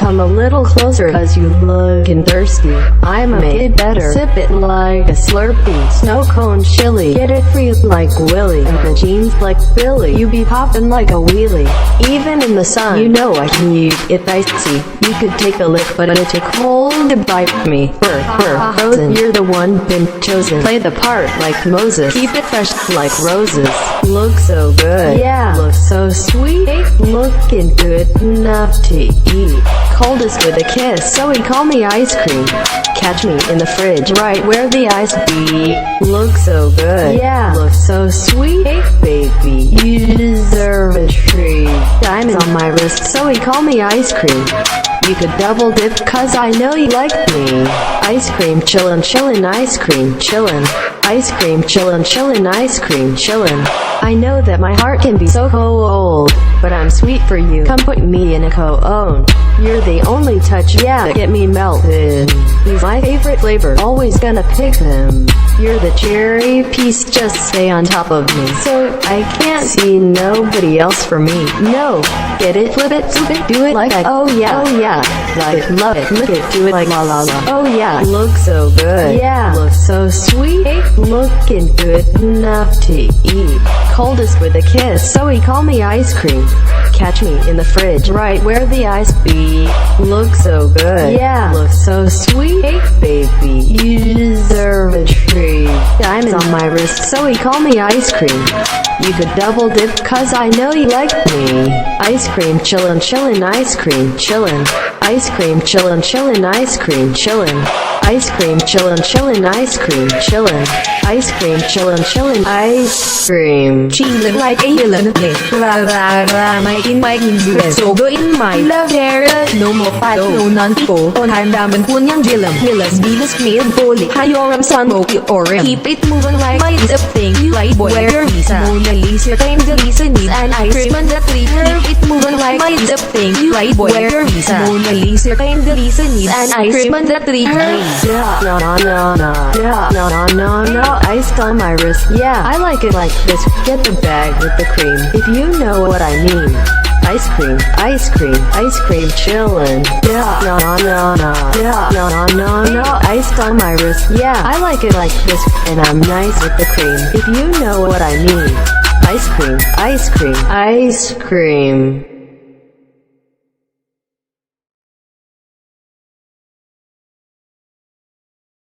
Come a little closer cause you lookin' thirsty. I'ma make it better. Sip it like a Slurpee. Snow cone chili. Get it free like Willy. And the jeans like Billy. You be poppin' like a wheelie. Even in the sun, you know I keep it icy. You could take a lick but it's too cold to bite me. Frozen. You're the one been chosen. Play the part like Moses. Keep it fresh like roses. Look so good. Yeah. Look so sweet. Looking good enough to eat. Coldest with a kiss, so he call me ice cream. Catch me in the fridge, right where the ice be. Look so good, yeah, look so sweet. Baby, you deserve a treat. Diamonds on my wrist, so he call me ice cream. You could double dip, cause I know you like me. Ice cream chillin', chillin', ice cream chillin'. Ice cream chillin', chillin', ice cream chillin'. I know that my heart can be so cold, but I'm sweet for you. Come put me in a cone. You're the only touch, yeah, that get me melted. He's my favorite flavor, always gonna pick him. You're the cherry piece, just stay on top of me. So I can't see nobody else for me. No, get it, flip it, flip it, do it like that. Oh yeah, like love it, lick it, do it like la la la. Oh yeah, look so good, yeah, look so sweet. Looking good enough to eat. Coldest with a kiss, so he call me ice cream. Catch me in the fridge, right where the ice be. Look so good, yeah, look so sweet. Baby, you deserve a treat. Diamonds on my wrist, so he call me ice cream. You could double dip, cause I know you like me. Ice cream chillin', chillin', ice cream chillin'. Ice cream chillin', chillin', ice cream chillin'. Ice cream chillin', chillin', ice cream chillin'. Ice cream chillin', chillin', ice cream. Chillin' like a villain. Making my influence so good in my love there. No more fight, no non-people. On time down and punyang jillum. Villas, Venus, me and Polly. Hayoram, sun, moki, orim. Keep it moving like my is a thing. You like boy, wear visa. Mona Lisa, time the Lisa need an ice cream and the three. Keep it moving like my is a thing. You like boy, wear visa. Mona Lisa, time the Lisa need an ice cream and the three. Yeah, no, ice on my wrist. Yeah, I like it like this. Get the bag with the cream, if you know what I mean. Ice cream, ice cream, ice cream chillin'. Yeah, no, ice on my wrist. Yeah, I like it like this, and I'm nice with the cream, if you know what I mean. Ice cream, ice cream, ice cream.